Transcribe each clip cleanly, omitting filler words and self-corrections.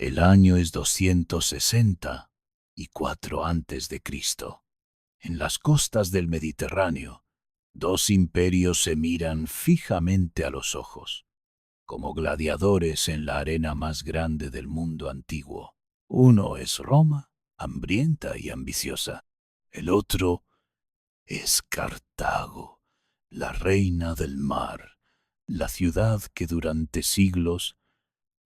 El año es 264 antes de Cristo. En las costas del Mediterráneo, dos imperios se miran fijamente a los ojos, como gladiadores en la arena más grande del mundo antiguo. Uno es Roma, hambrienta y ambiciosa. El otro es Cartago, la reina del mar, la ciudad que durante siglos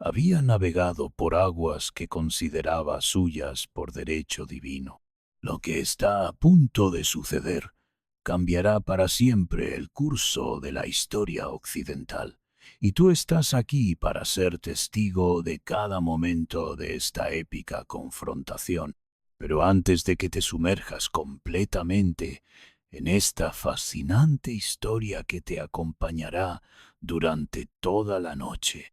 había navegado por aguas que consideraba suyas por derecho divino. Lo que está a punto de suceder cambiará para siempre el curso de la historia occidental, y tú estás aquí para ser testigo de cada momento de esta épica confrontación. Pero antes de que te sumerjas completamente en esta fascinante historia que te acompañará durante toda la noche,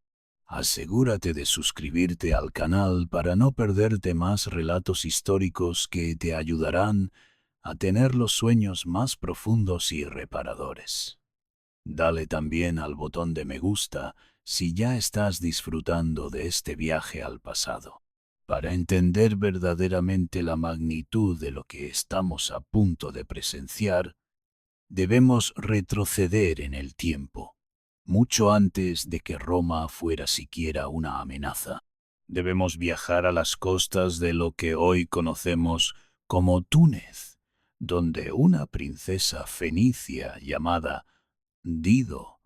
asegúrate de suscribirte al canal para no perderte más relatos históricos que te ayudarán a tener los sueños más profundos y reparadores. Dale también al botón de me gusta si ya estás disfrutando de este viaje al pasado. Para entender verdaderamente la magnitud de lo que estamos a punto de presenciar, debemos retroceder en el tiempo, mucho antes de que Roma fuera siquiera una amenaza. Debemos viajar a las costas de lo que hoy conocemos como Túnez, donde una princesa fenicia llamada Dido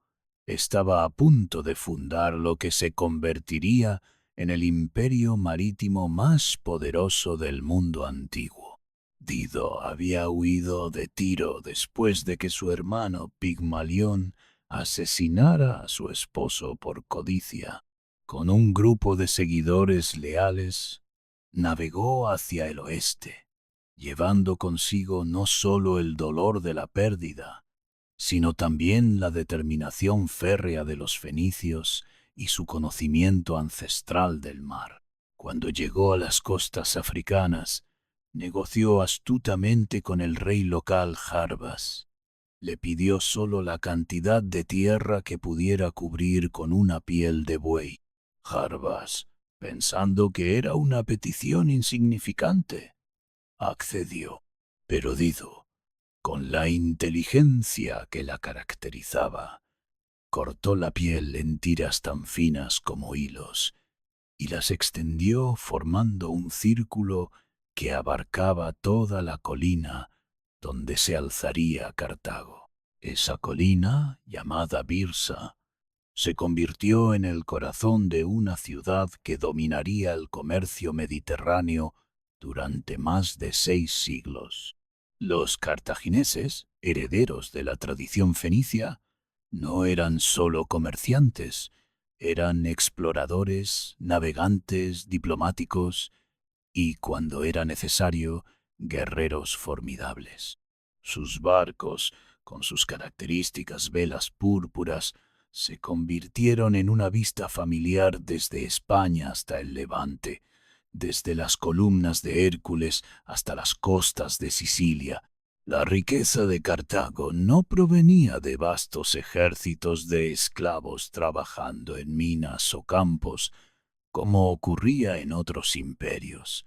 estaba a punto de fundar lo que se convertiría en el imperio marítimo más poderoso del mundo antiguo. Dido había huido de Tiro después de que su hermano Pigmalión asesinara a su esposo por codicia. Con un grupo de seguidores leales, navegó hacia el oeste, llevando consigo no solo el dolor de la pérdida, sino también la determinación férrea de los fenicios y su conocimiento ancestral del mar. Cuando llegó a las costas africanas, negoció astutamente con el rey local Jarbas. Le pidió solo la cantidad de tierra que pudiera cubrir con una piel de buey. Jarbas, pensando que era una petición insignificante, accedió. Pero Dido, con la inteligencia que la caracterizaba, cortó la piel en tiras tan finas como hilos y las extendió formando un círculo que abarcaba toda la colina donde se alzaría Cartago. Esa colina, llamada Birsa, se convirtió en el corazón de una ciudad que dominaría el comercio mediterráneo durante más de 6 siglos. Los cartagineses, herederos de la tradición fenicia, no eran solo comerciantes, eran exploradores, navegantes, diplomáticos y, cuando era necesario, guerreros formidables. Sus barcos, con sus características velas púrpuras, se convirtieron en una vista familiar desde España hasta el Levante, desde las columnas de Hércules hasta las costas de Sicilia. La riqueza de Cartago no provenía de vastos ejércitos de esclavos trabajando en minas o campos, como ocurría en otros imperios.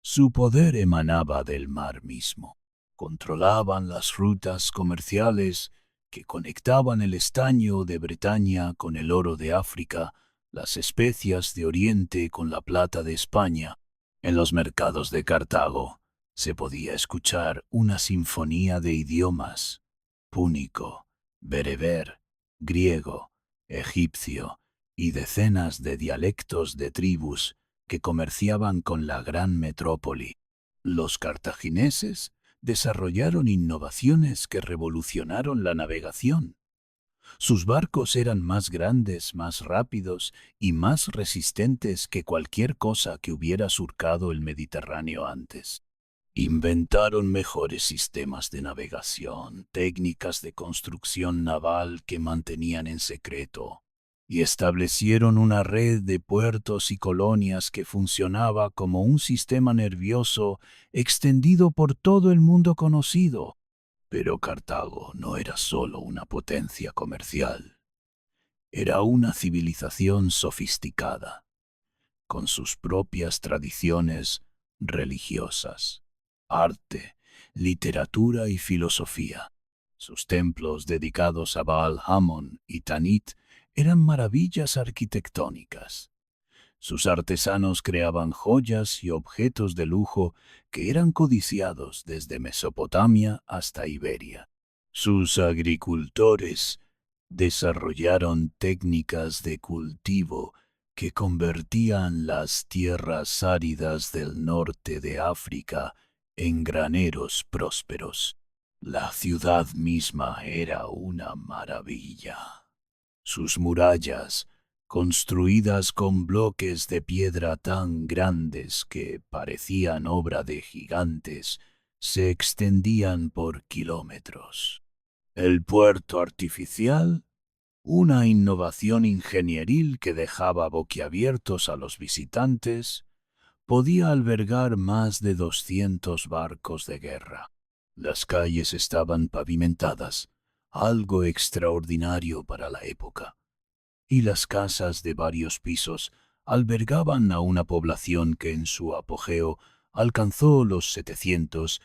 Su poder emanaba del mar mismo. Controlaban las rutas comerciales que conectaban el estaño de Bretaña con el oro de África, las especias de Oriente con la plata de España. En los mercados de Cartago se podía escuchar una sinfonía de idiomas: púnico, bereber, griego, egipcio y decenas de dialectos de tribus que comerciaban con la gran metrópoli. Los cartagineses desarrollaron innovaciones que revolucionaron la navegación. Sus barcos eran más grandes, más rápidos y más resistentes que cualquier cosa que hubiera surcado el Mediterráneo antes. Inventaron mejores sistemas de navegación, técnicas de construcción naval que mantenían en secreto, y establecieron una red de puertos y colonias que funcionaba como un sistema nervioso extendido por todo el mundo conocido. Pero Cartago no era solo una potencia comercial, era una civilización sofisticada. con sus propias tradiciones religiosas, arte, literatura y filosofía. Sus templos dedicados a Baal-Hamon y Tanit eran maravillas arquitectónicas. Sus artesanos creaban joyas y objetos de lujo que eran codiciados desde Mesopotamia hasta Iberia. Sus agricultores desarrollaron técnicas de cultivo que convertían las tierras áridas del norte de África en graneros prósperos. La ciudad misma era una maravilla. Sus murallas, construidas con bloques de piedra tan grandes que parecían obra de gigantes, se extendían por kilómetros. El puerto artificial, una innovación ingenieril que dejaba boquiabiertos a los visitantes, podía albergar más de 200 barcos de guerra. Las calles estaban pavimentadas, algo extraordinario para la época, y las casas de varios pisos albergaban a una población que en su apogeo alcanzó los 700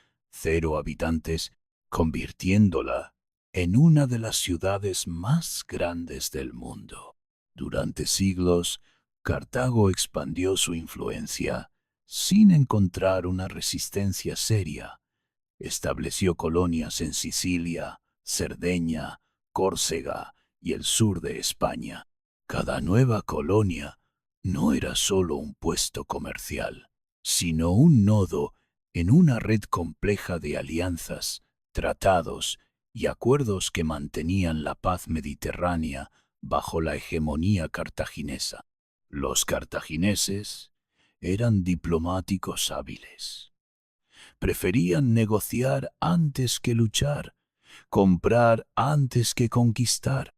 habitantes, convirtiéndola en una de las ciudades más grandes del mundo. Durante siglos, Cartago expandió su influencia sin encontrar una resistencia seria. Estableció colonias en Sicilia, Cerdeña, Córcega y el sur de España. Cada nueva colonia no era solo un puesto comercial, sino un nodo en una red compleja de alianzas, tratados y acuerdos que mantenían la paz mediterránea bajo la hegemonía cartaginesa. Los cartagineses eran diplomáticos hábiles. Preferían negociar antes que luchar, comprar antes que conquistar.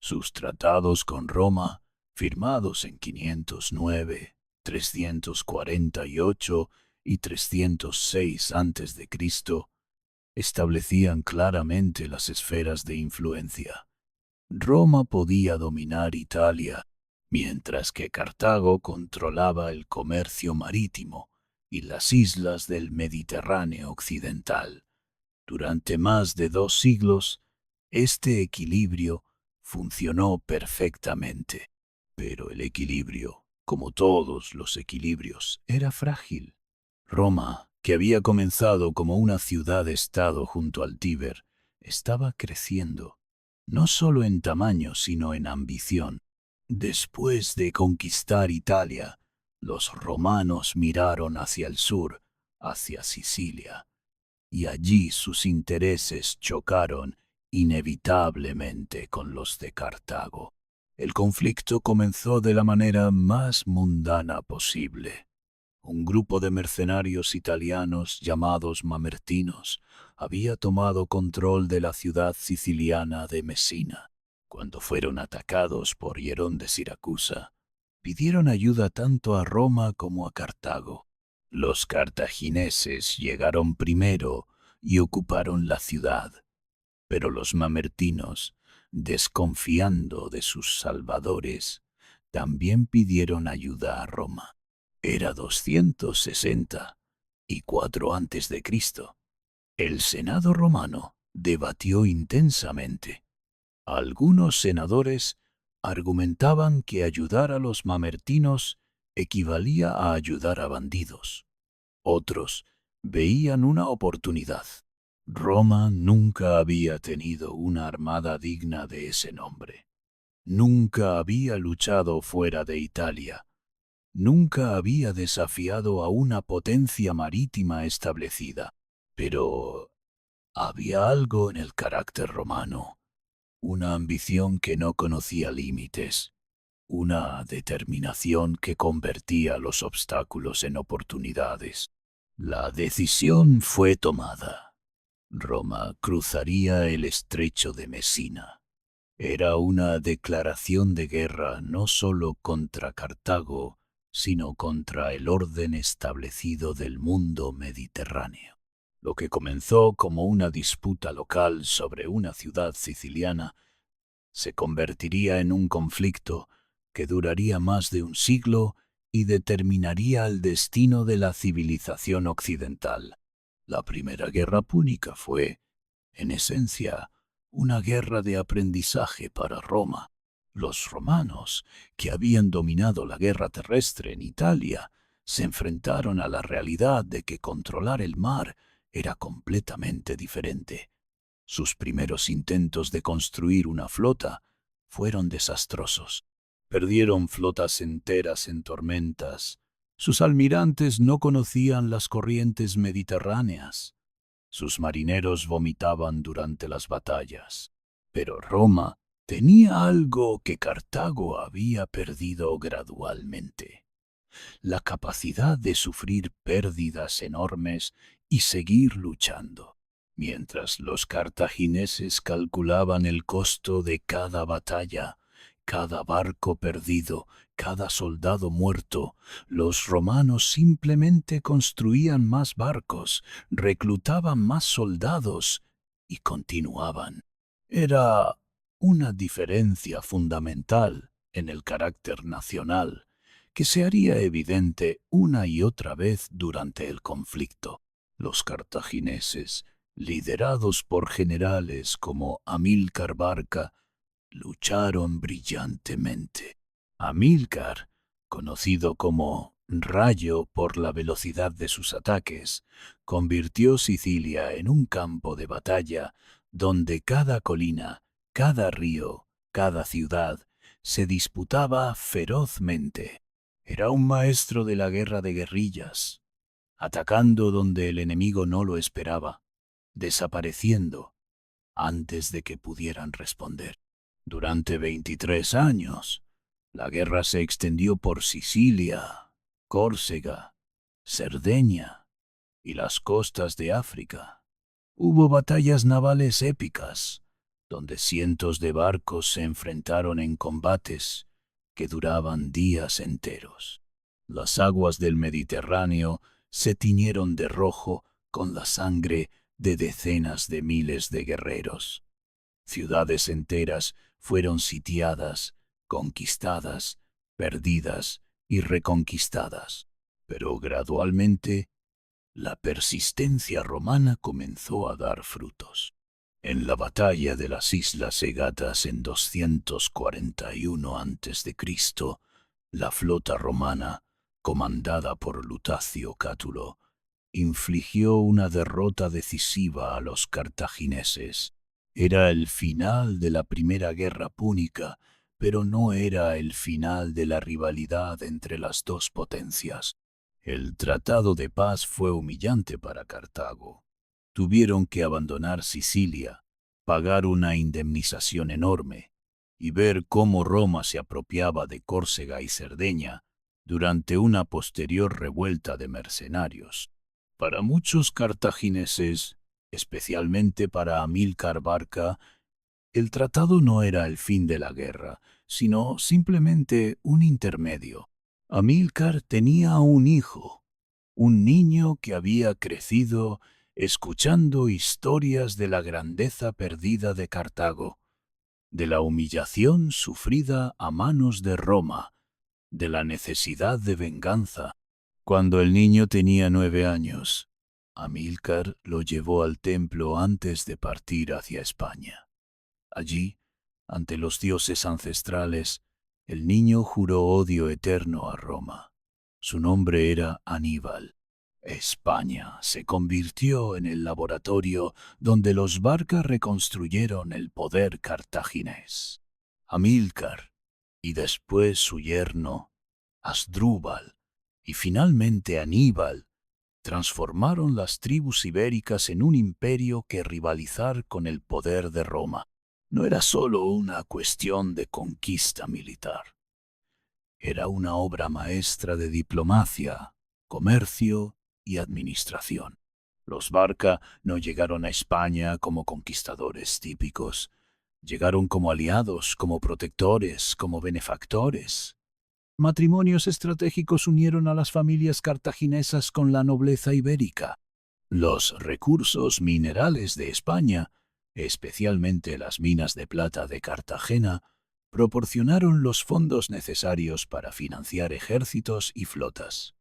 Sus tratados con Roma, firmados en 509, 348 y 306 a.C., establecían claramente las esferas de influencia. Roma podía dominar Italia, mientras que Cartago controlaba el comercio marítimo y las islas del Mediterráneo occidental. Durante más de 2 siglos, este equilibrio funcionó perfectamente. Pero el equilibrio, como todos los equilibrios, era frágil. Roma, que había comenzado como una ciudad-estado junto al Tíber, estaba creciendo, no solo en tamaño, sino en ambición. Después de conquistar Italia, los romanos miraron hacia el sur, hacia Sicilia, y allí sus intereses chocaron inevitablemente con los de Cartago. El conflicto comenzó de la manera más mundana posible. Un grupo de mercenarios italianos llamados mamertinos había tomado control de la ciudad siciliana de Mesina. Cuando fueron atacados por Hierón de Siracusa, pidieron ayuda tanto a Roma como a Cartago. Los cartagineses llegaron primero y ocuparon la ciudad, pero los mamertinos, desconfiando de sus salvadores, también pidieron ayuda a Roma. Era 264 a.C. El Senado romano debatió intensamente. Algunos senadores argumentaban que ayudar a los mamertinos equivalía a ayudar a bandidos. Otros veían una oportunidad. Roma nunca había tenido una armada digna de ese nombre. Nunca había luchado fuera de Italia. Nunca había desafiado a una potencia marítima establecida. Pero había algo en el carácter romano, una ambición que no conocía límites, una determinación que convertía los obstáculos en oportunidades. La decisión fue tomada. Roma cruzaría el estrecho de Mesina. Era una declaración de guerra no solo contra Cartago, sino contra el orden establecido del mundo mediterráneo. Lo que comenzó como una disputa local sobre una ciudad siciliana se convertiría en un conflicto que duraría más de un siglo y determinaría el destino de la civilización occidental. La Primera Guerra Púnica fue, en esencia, una guerra de aprendizaje para Roma. Los romanos, que habían dominado la guerra terrestre en Italia, se enfrentaron a la realidad de que controlar el mar era completamente diferente. Sus primeros intentos de construir una flota fueron desastrosos. Perdieron flotas enteras en tormentas. Sus almirantes no conocían las corrientes mediterráneas. Sus marineros vomitaban durante las batallas. Pero Roma tenía algo que Cartago había perdido gradualmente: la capacidad de sufrir pérdidas enormes y seguir luchando. Mientras los cartagineses calculaban el costo de cada batalla, cada barco perdido, cada soldado muerto, los romanos simplemente construían más barcos, reclutaban más soldados y continuaban. Era una diferencia fundamental en el carácter nacional que se haría evidente una y otra vez durante el conflicto. Los cartagineses, liderados por generales como Amílcar Barca, lucharon brillantemente. Amílcar, conocido como Rayo por la velocidad de sus ataques, convirtió Sicilia en un campo de batalla donde cada colina, cada río, cada ciudad se disputaba ferozmente. Era un maestro de la guerra de guerrillas, atacando donde el enemigo no lo esperaba, desapareciendo antes de que pudieran responder. Durante 23 años, la guerra se extendió por Sicilia, Córcega, Cerdeña y las costas de África. Hubo batallas navales épicas, donde cientos de barcos se enfrentaron en combates que duraban días enteros. Las aguas del Mediterráneo se tiñeron de rojo con la sangre de decenas de miles de guerreros. Ciudades enteras fueron sitiadas, conquistadas, perdidas y reconquistadas. Pero gradualmente, la persistencia romana comenzó a dar frutos. En la batalla de las Islas Egatas en 241 a.C., la flota romana, comandada por Lutacio Cátulo, infligió una derrota decisiva a los cartagineses. Era el final de la Primera Guerra Púnica, pero no era el final de la rivalidad entre las dos potencias. El tratado de paz fue humillante para Cartago. Tuvieron que abandonar Sicilia, pagar una indemnización enorme y ver cómo Roma se apropiaba de Córcega y Cerdeña durante una posterior revuelta de mercenarios. Para muchos cartagineses, especialmente para Amílcar Barca, el tratado no era el fin de la guerra, sino simplemente un intermedio. Amílcar tenía un hijo, un niño que había crecido escuchando historias de la grandeza perdida de Cartago, de la humillación sufrida a manos de Roma, de la necesidad de venganza. Cuando el niño tenía 9 años, Amílcar lo llevó al templo antes de partir hacia España. Allí, ante los dioses ancestrales, el niño juró odio eterno a Roma. Su nombre era Aníbal. España se convirtió en el laboratorio donde los Barca reconstruyeron el poder cartaginés. Amílcar, y después su yerno, Asdrúbal, y finalmente Aníbal, transformaron las tribus ibéricas en un imperio que rivalizar con el poder de Roma. No era solo una cuestión de conquista militar. Era una obra maestra de diplomacia, comercio y administración. Los Barca no llegaron a España como conquistadores típicos. Llegaron como aliados, como protectores, como benefactores. Matrimonios estratégicos unieron a las familias cartaginesas con la nobleza ibérica. Los recursos minerales de España, especialmente las minas de plata de Cartagena, proporcionaron los fondos necesarios para financiar ejércitos y flotas.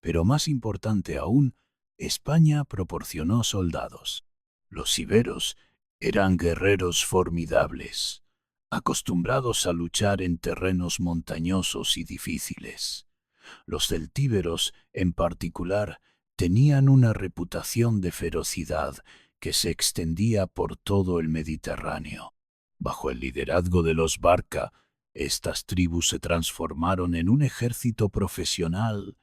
Pero más importante aún, España proporcionó soldados. Los iberos eran guerreros formidables, acostumbrados a luchar en terrenos montañosos y difíciles. Los celtíberos, en particular, tenían una reputación de ferocidad que se extendía por todo el Mediterráneo. Bajo el liderazgo de los Barca, estas tribus se transformaron en un ejército profesional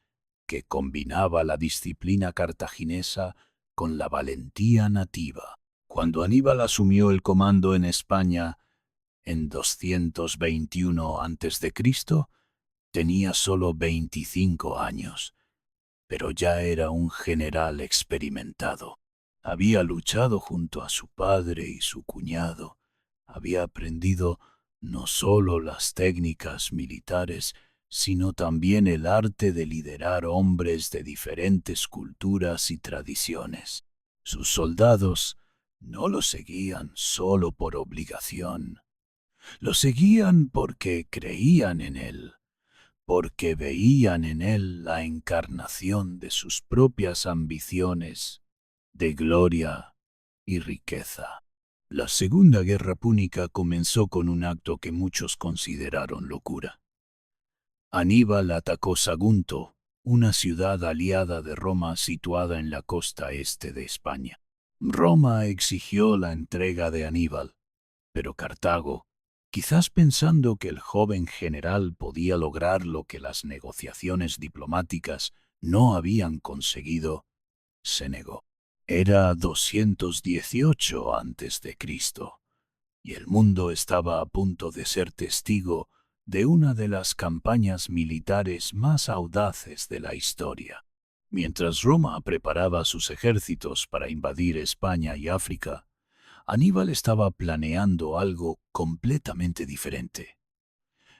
que combinaba la disciplina cartaginesa con la valentía nativa. Cuando Aníbal asumió el comando en España en 221 a.C., tenía solo 25 años, pero ya era un general experimentado. Había luchado junto a su padre y su cuñado. Había aprendido no solo las técnicas militares, sino también el arte de liderar hombres de diferentes culturas y tradiciones. Sus soldados no lo seguían solo por obligación, lo seguían porque creían en él, porque veían en él la encarnación de sus propias ambiciones de gloria y riqueza. La Segunda Guerra Púnica comenzó con un acto que muchos consideraron locura. Aníbal atacó Sagunto, una ciudad aliada de Roma situada en la costa este de España. Roma exigió la entrega de Aníbal, pero Cartago, quizás pensando que el joven general podía lograr lo que las negociaciones diplomáticas no habían conseguido, se negó. Era 218 a.C., y el mundo estaba a punto de ser testigo de una de las campañas militares más audaces de la historia. Mientras Roma preparaba sus ejércitos para invadir España y África, Aníbal estaba planeando algo completamente diferente.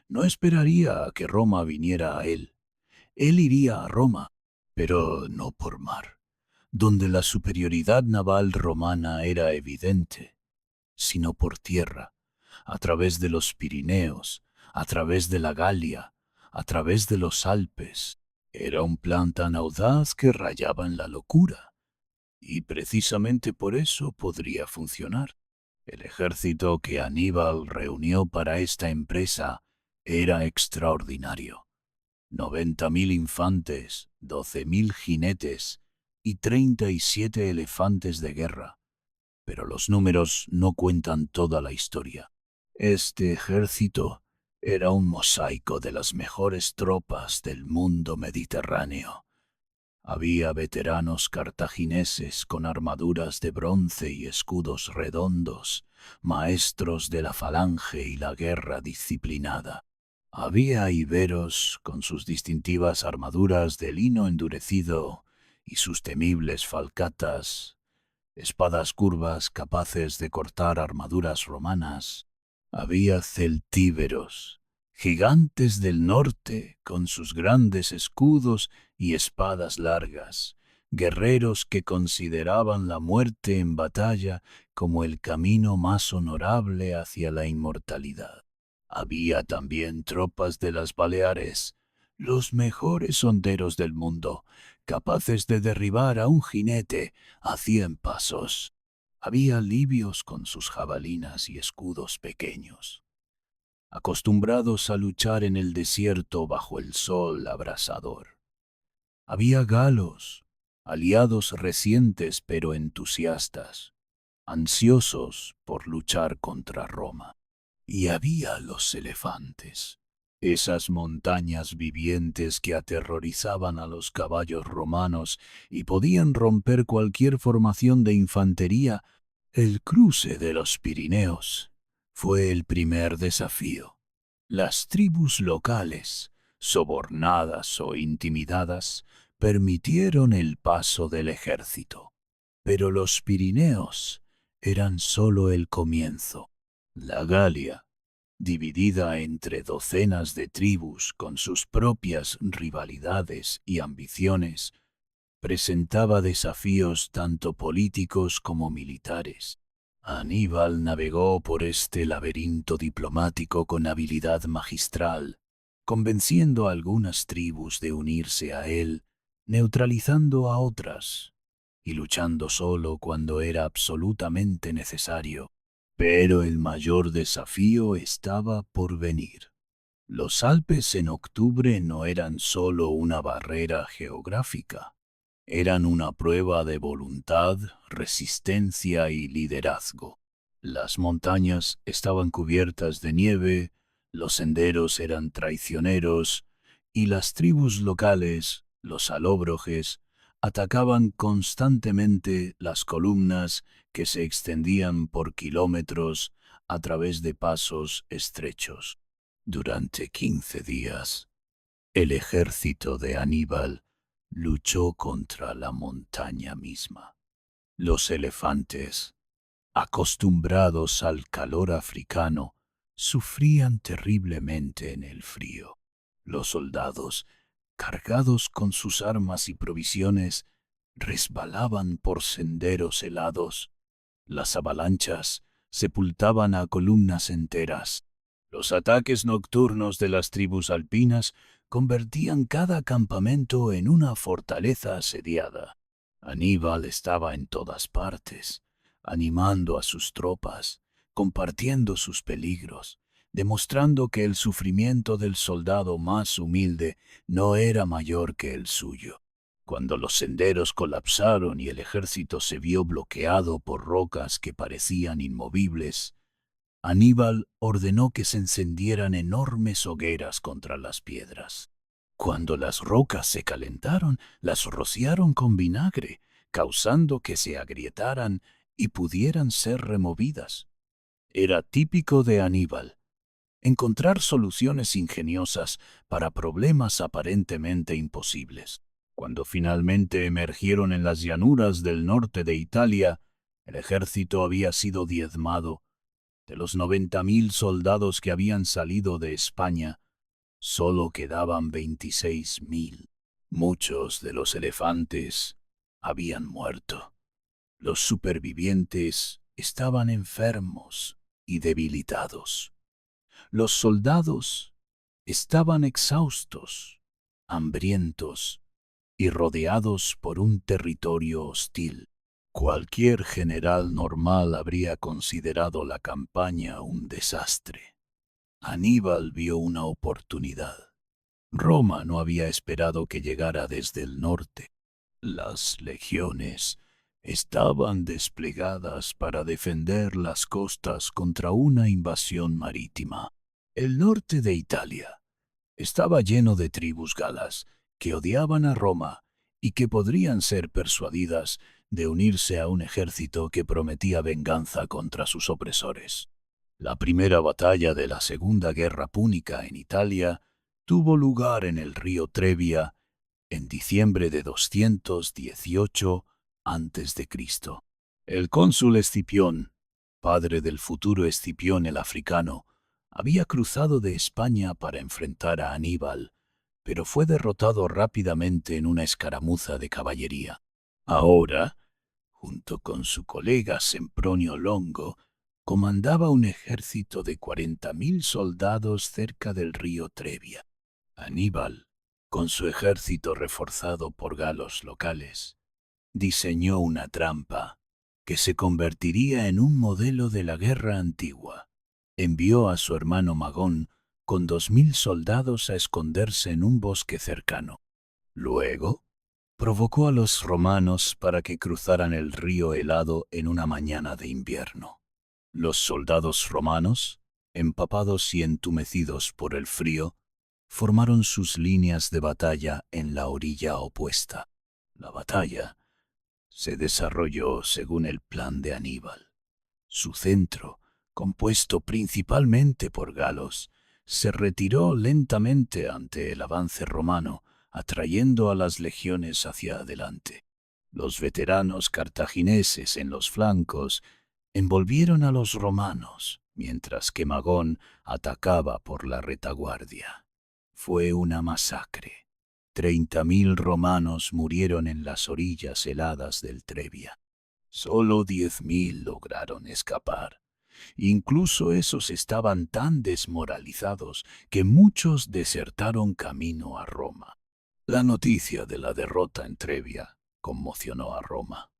No esperaría a que Roma viniera a él. Él iría a Roma, pero no por mar, donde la superioridad naval romana era evidente, sino por tierra, a través de los Pirineos, a través de la Galia, a través de los Alpes. Era un plan tan audaz que rayaba en la locura, y precisamente por eso podría funcionar. El ejército que Aníbal reunió para esta empresa era extraordinario. 90.000 infantes, 12.000 jinetes y 37 elefantes de guerra. Pero los números no cuentan toda la historia. Este ejército era un mosaico de las mejores tropas del mundo mediterráneo. Había veteranos cartagineses con armaduras de bronce y escudos redondos, maestros de la falange y la guerra disciplinada. Había iberos con sus distintivas armaduras de lino endurecido y sus temibles falcatas, espadas curvas capaces de cortar armaduras romanas. Había celtíberos, gigantes del norte con sus grandes escudos y espadas largas, guerreros que consideraban la muerte en batalla como el camino más honorable hacia la inmortalidad. Había también tropas de las Baleares, los mejores honderos del mundo, capaces de derribar a un jinete a 100 pasos. Había libios con sus jabalinas y escudos pequeños, acostumbrados a luchar en el desierto bajo el sol abrasador. Había galos, aliados recientes pero entusiastas, ansiosos por luchar contra Roma. Y había los elefantes, esas montañas vivientes que aterrorizaban a los caballos romanos y podían romper cualquier formación de infantería. El cruce de los Pirineos fue el primer desafío. Las tribus locales, sobornadas o intimidadas, permitieron el paso del ejército. Pero los Pirineos eran solo el comienzo. La Galia, dividida entre docenas de tribus con sus propias rivalidades y ambiciones, presentaba desafíos tanto políticos como militares. Aníbal navegó por este laberinto diplomático con habilidad magistral, convenciendo a algunas tribus de unirse a él, neutralizando a otras, y luchando solo cuando era absolutamente necesario. Pero el mayor desafío estaba por venir. Los Alpes en octubre no eran solo una barrera geográfica, eran una prueba de voluntad, resistencia y liderazgo. Las montañas estaban cubiertas de nieve, los senderos eran traicioneros y las tribus locales, los alóbroges, atacaban constantemente las columnas que se extendían por kilómetros a través de pasos estrechos. Durante 15 días, el ejército de Aníbal luchó contra la montaña misma. Los elefantes, acostumbrados al calor africano, sufrían terriblemente en el frío. Los soldados, cargados con sus armas y provisiones, resbalaban por senderos helados. Las avalanchas sepultaban a columnas enteras. Los ataques nocturnos de las tribus alpinas convertían cada campamento en una fortaleza asediada. Aníbal estaba en todas partes, animando a sus tropas, compartiendo sus peligros, demostrando que el sufrimiento del soldado más humilde no era mayor que el suyo. Cuando los senderos colapsaron y el ejército se vio bloqueado por rocas que parecían inmovibles, Aníbal ordenó que se encendieran enormes hogueras contra las piedras. Cuando las rocas se calentaron, las rociaron con vinagre, causando que se agrietaran y pudieran ser removidas. Era típico de Aníbal encontrar soluciones ingeniosas para problemas aparentemente imposibles. Cuando finalmente emergieron en las llanuras del norte de Italia, el ejército había sido diezmado. De los 90.000 soldados que habían salido de España, solo quedaban 26.000. Muchos de los elefantes habían muerto. Los supervivientes estaban enfermos y debilitados. Los soldados estaban exhaustos, hambrientos y rodeados por un territorio hostil. Cualquier general normal habría considerado la campaña un desastre. Aníbal vio una oportunidad. Roma no había esperado que llegara desde el norte. Las legiones estaban desplegadas para defender las costas contra una invasión marítima. El norte de Italia estaba lleno de tribus galas que odiaban a Roma y que podrían ser persuadidas de unirse a un ejército que prometía venganza contra sus opresores. La primera batalla de la Segunda Guerra Púnica en Italia tuvo lugar en el río Trebia en diciembre de 218 a.C. El cónsul Escipión, padre del futuro Escipión el africano, había cruzado de España para enfrentar a Aníbal, pero fue derrotado rápidamente en una escaramuza de caballería. Ahora, junto con su colega Sempronio Longo, comandaba un ejército de 40.000 soldados cerca del río Trebia. Aníbal, con su ejército reforzado por galos locales, diseñó una trampa que se convertiría en un modelo de la guerra antigua. Envió a su hermano Magón con 2.000 soldados a esconderse en un bosque cercano. Luego, provocó a los romanos para que cruzaran el río helado en una mañana de invierno. Los soldados romanos, empapados y entumecidos por el frío, formaron sus líneas de batalla en la orilla opuesta. La batalla se desarrolló según el plan de Aníbal. Su centro, compuesto principalmente por galos, se retiró lentamente ante el avance romano, atrayendo a las legiones hacia adelante. Los veteranos cartagineses en los flancos envolvieron a los romanos, mientras que Magón atacaba por la retaguardia. Fue una masacre. 30.000 romanos murieron en las orillas heladas del Trebia. Solo 10.000 lograron escapar. Incluso esos estaban tan desmoralizados que muchos desertaron camino a Roma. La noticia de la derrota en Trebia conmocionó a Roma.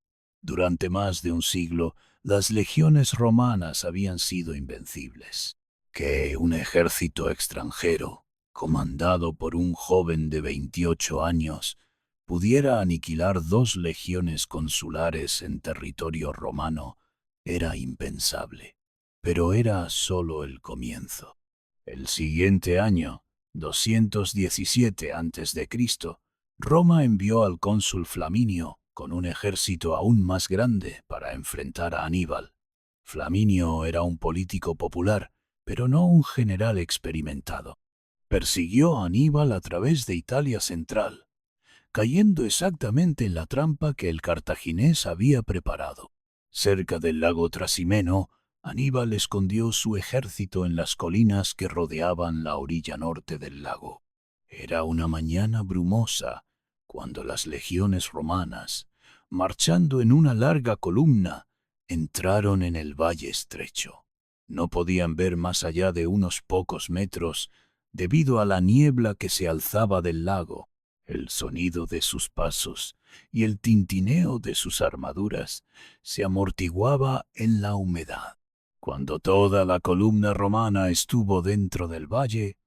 Durante más de un siglo, las legiones romanas habían sido invencibles. Que un ejército extranjero, comandado por un joven de 28 años, pudiera aniquilar 2 legiones consulares en territorio romano era impensable. Pero era solo el comienzo. El siguiente año, 217 a.C., Roma envió al cónsul Flaminio con un ejército aún más grande para enfrentar a Aníbal. Flaminio era un político popular, pero no un general experimentado. Persiguió a Aníbal a través de Italia central, cayendo exactamente en la trampa que el cartaginés había preparado. Cerca del lago Trasimeno, Aníbal escondió su ejército en las colinas que rodeaban la orilla norte del lago. Era una mañana brumosa cuando las legiones romanas, marchando en una larga columna, entraron en el valle estrecho. No podían ver más allá de unos pocos metros debido a la niebla que se alzaba del lago. El sonido de sus pasos y el tintineo de sus armaduras se amortiguaba en la humedad. Cuando toda la columna romana estuvo dentro del valle,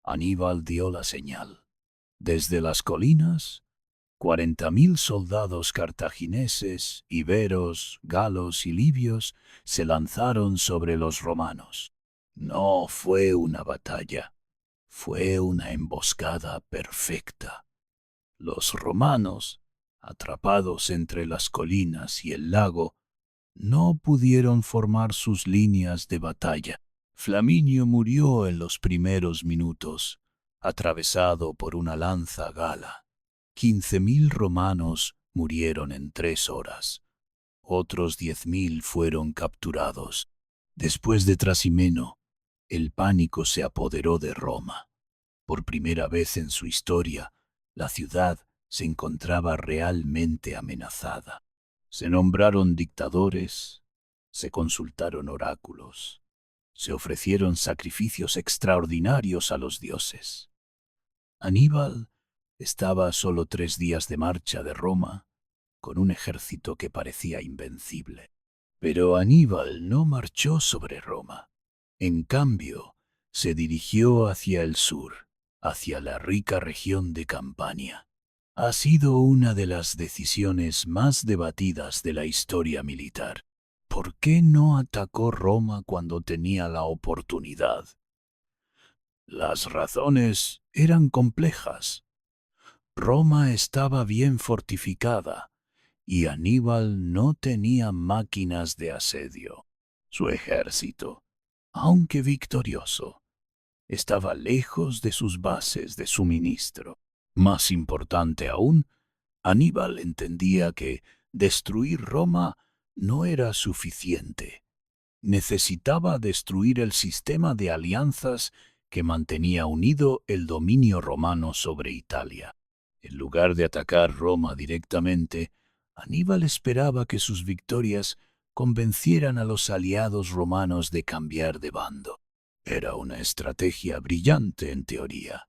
Aníbal dio la señal. Desde las colinas, 40.000 soldados cartagineses, iberos, galos y libios se lanzaron sobre los romanos. No fue una batalla, fue una emboscada perfecta. Los romanos, atrapados entre las colinas y el lago, no pudieron formar sus líneas de batalla. Flaminio murió en los primeros minutos, atravesado por una lanza gala. 15.000 romanos murieron en 3 horas. Otros 10.000 fueron capturados. Después de Trasimeno, el pánico se apoderó de Roma. Por primera vez en su historia, la ciudad se encontraba realmente amenazada. Se nombraron dictadores, se consultaron oráculos, se ofrecieron sacrificios extraordinarios a los dioses. Aníbal estaba a solo 3 días de marcha de Roma, con un ejército que parecía invencible. Pero Aníbal no marchó sobre Roma. En cambio, se dirigió hacia el sur, hacia la rica región de Campania. Ha sido una de las decisiones más debatidas de la historia militar. ¿Por qué no atacó Roma cuando tenía la oportunidad? Las razones eran complejas. Roma estaba bien fortificada y Aníbal no tenía máquinas de asedio. Su ejército, aunque victorioso, estaba lejos de sus bases de suministro. Más importante aún, Aníbal entendía que destruir Roma no era suficiente. Necesitaba destruir el sistema de alianzas que mantenía unido el dominio romano sobre Italia. En lugar de atacar Roma directamente, Aníbal esperaba que sus victorias convencieran a los aliados romanos de cambiar de bando. Era una estrategia brillante en teoría,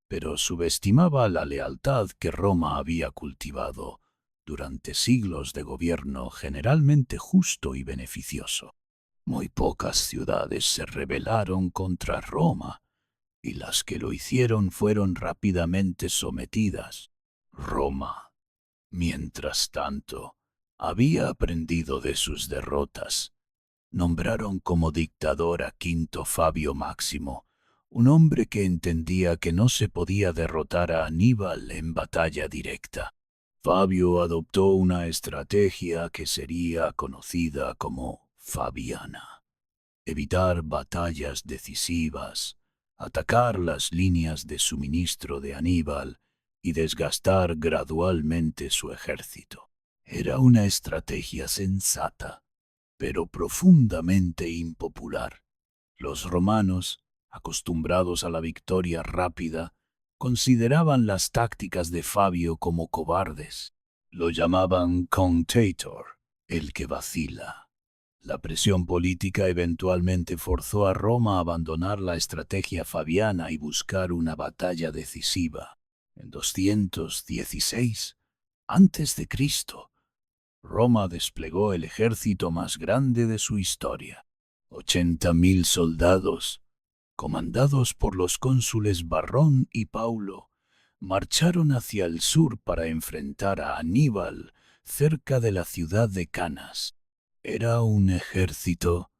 pero subestimaba la lealtad que Roma había cultivado durante siglos de gobierno generalmente justo y beneficioso. Muy pocas ciudades se rebelaron contra Roma, y las que lo hicieron fueron rápidamente sometidas. Roma, mientras tanto, había aprendido de sus derrotas. Nombraron como dictador a Quinto Fabio Máximo, un hombre que entendía que no se podía derrotar a Aníbal en batalla directa. Fabio adoptó una estrategia que sería conocida como Fabiana: evitar batallas decisivas, atacar las líneas de suministro de Aníbal y desgastar gradualmente su ejército. Era una estrategia sensata, pero profundamente impopular. Los romanos, acostumbrados a la victoria rápida, consideraban las tácticas de Fabio como cobardes. Lo llamaban Contador, el que vacila. La presión política eventualmente forzó a Roma a abandonar la estrategia fabiana y buscar una batalla decisiva. En 216 a.C., Roma desplegó el ejército más grande de su historia. 80.000 soldados, comandados por los cónsules Varrón y Paulo, marcharon hacia el sur para enfrentar a Aníbal cerca de la ciudad de Canas. Era un ejército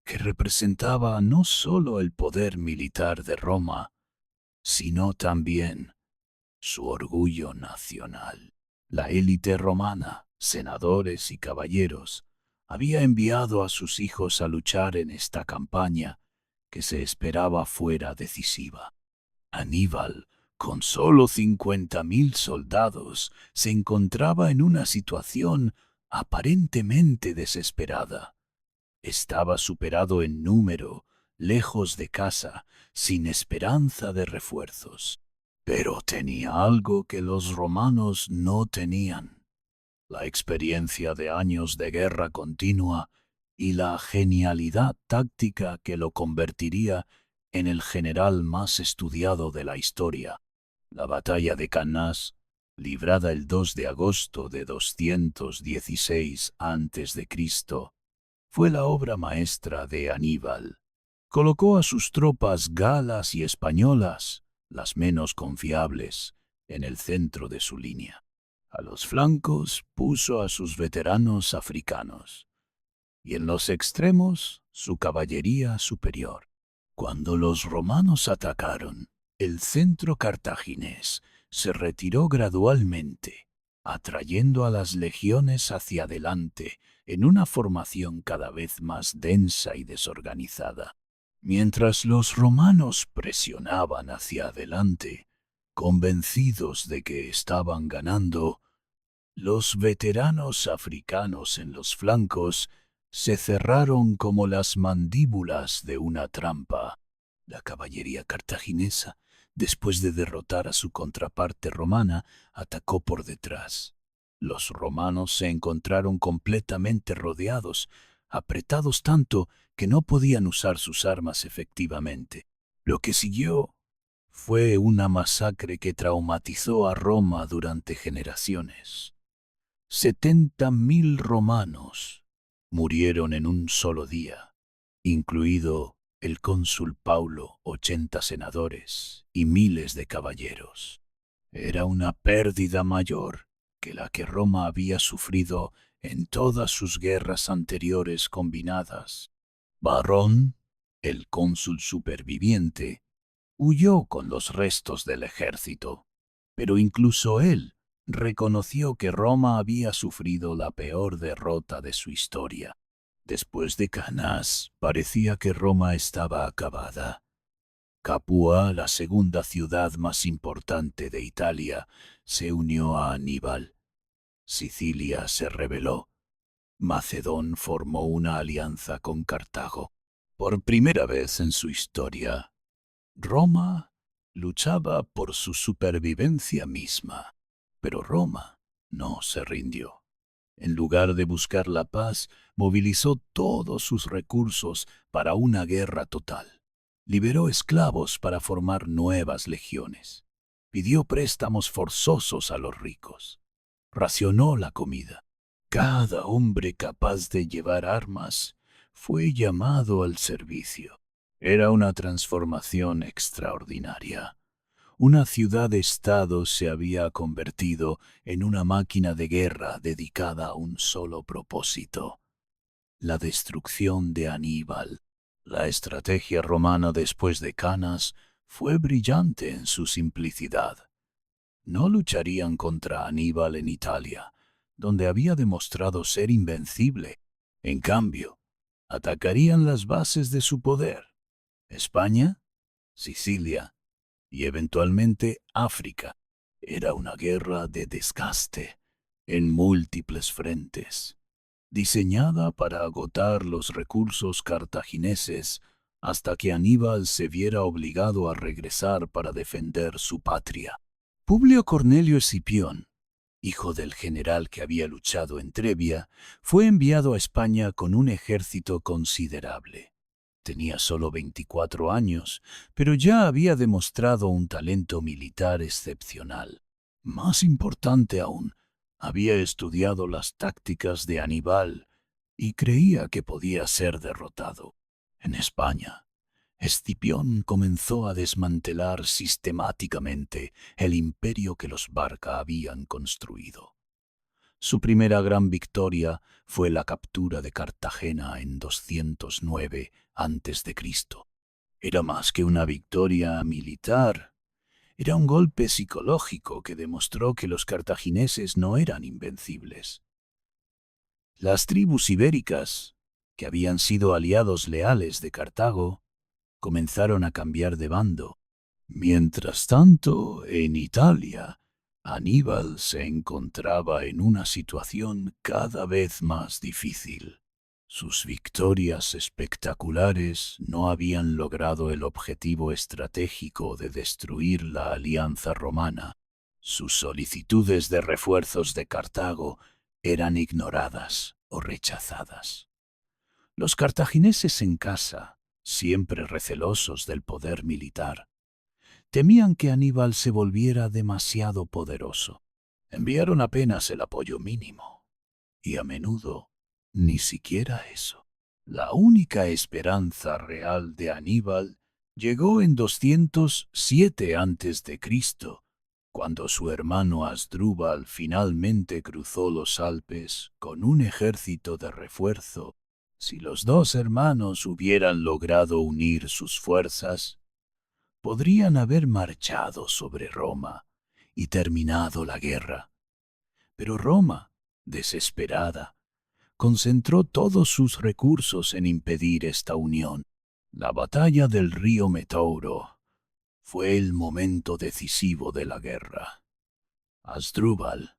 que representaba no solo el poder militar de Roma, sino también su orgullo nacional. La élite romana, senadores y caballeros, había enviado a sus hijos a luchar en esta campaña que se esperaba fuera decisiva. Aníbal, con solo 50.000 soldados, se encontraba en una situación aparentemente desesperada. Estaba superado en número, lejos de casa, sin esperanza de refuerzos. Pero tenía algo que los romanos no tenían: la experiencia de años de guerra continua y la genialidad táctica que lo convertiría en el general más estudiado de la historia. La batalla de Cannas, librada el 2 de agosto de 216 a.C., fue la obra maestra de Aníbal. Colocó a sus tropas galas y españolas, las menos confiables, en el centro de su línea. A los flancos puso a sus veteranos africanos, y en los extremos su caballería superior. Cuando los romanos atacaron, el centro cartaginés se retiró gradualmente, atrayendo a las legiones hacia adelante en una formación cada vez más densa y desorganizada. Mientras los romanos presionaban hacia adelante, convencidos de que estaban ganando, los veteranos africanos en los flancos se cerraron como las mandíbulas de una trampa. La caballería cartaginesa, después de derrotar a su contraparte romana, atacó por detrás. Los romanos se encontraron completamente rodeados, apretados tanto que no podían usar sus armas efectivamente. Lo que siguió fue una masacre que traumatizó a Roma durante generaciones. 70.000 romanos murieron en un solo día, incluido el cónsul Paulo, 80 senadores y miles de caballeros. Era una pérdida mayor que la que Roma había sufrido en todas sus guerras anteriores combinadas. Varrón, el cónsul superviviente, huyó con los restos del ejército, pero incluso él reconoció que Roma había sufrido la peor derrota de su historia. Después de Cannas, parecía que Roma estaba acabada. Capua, la segunda ciudad más importante de Italia, se unió a Aníbal. Sicilia se rebeló. Macedón formó una alianza con Cartago. Por primera vez en su historia, Roma luchaba por su supervivencia misma. Pero Roma no se rindió. En lugar de buscar la paz, movilizó todos sus recursos para una guerra total. Liberó esclavos para formar nuevas legiones. Pidió préstamos forzosos a los ricos. Racionó la comida. Cada hombre capaz de llevar armas fue llamado al servicio. Era una transformación extraordinaria. Una ciudad-estado se había convertido en una máquina de guerra dedicada a un solo propósito: la destrucción de Aníbal. La estrategia romana después de Cannas fue brillante en su simplicidad. No lucharían contra Aníbal en Italia, donde había demostrado ser invencible. En cambio, atacarían las bases de su poder: España, Sicilia y eventualmente África. Era una guerra de desgaste en múltiples frentes, diseñada para agotar los recursos cartagineses hasta que Aníbal se viera obligado a regresar para defender su patria. Publio Cornelio Escipión hijo del general que había luchado en Trebia, fue enviado a España con un ejército considerable. Tenía solo 24 años, pero ya había demostrado un talento militar excepcional. Más importante aún, había estudiado las tácticas de Aníbal y creía que podía ser derrotado. En España, Escipión comenzó a desmantelar sistemáticamente el imperio que los Barca habían construido. Su primera gran victoria fue la captura de Cartagena en 209 a.C. Era más que una victoria militar, era un golpe psicológico que demostró que los cartagineses no eran invencibles. Las tribus ibéricas, que habían sido aliados leales de Cartago, comenzaron a cambiar de bando. Mientras tanto, en Italia, Aníbal se encontraba en una situación cada vez más difícil. Sus victorias espectaculares no habían logrado el objetivo estratégico de destruir la alianza romana. Sus solicitudes de refuerzos de Cartago eran ignoradas o rechazadas. Los cartagineses en casa, siempre recelosos del poder militar, temían que Aníbal se volviera demasiado poderoso. Enviaron apenas el apoyo mínimo, y a menudo ni siquiera eso. La única esperanza real de Aníbal llegó en 207 a.C., cuando su hermano Asdrúbal finalmente cruzó los Alpes con un ejército de refuerzo. Si los dos hermanos hubieran logrado unir sus fuerzas, podrían haber marchado sobre Roma y terminado la guerra. Pero Roma, desesperada, concentró todos sus recursos en impedir esta unión. La batalla del río Metauro fue el momento decisivo de la guerra. Asdrúbal,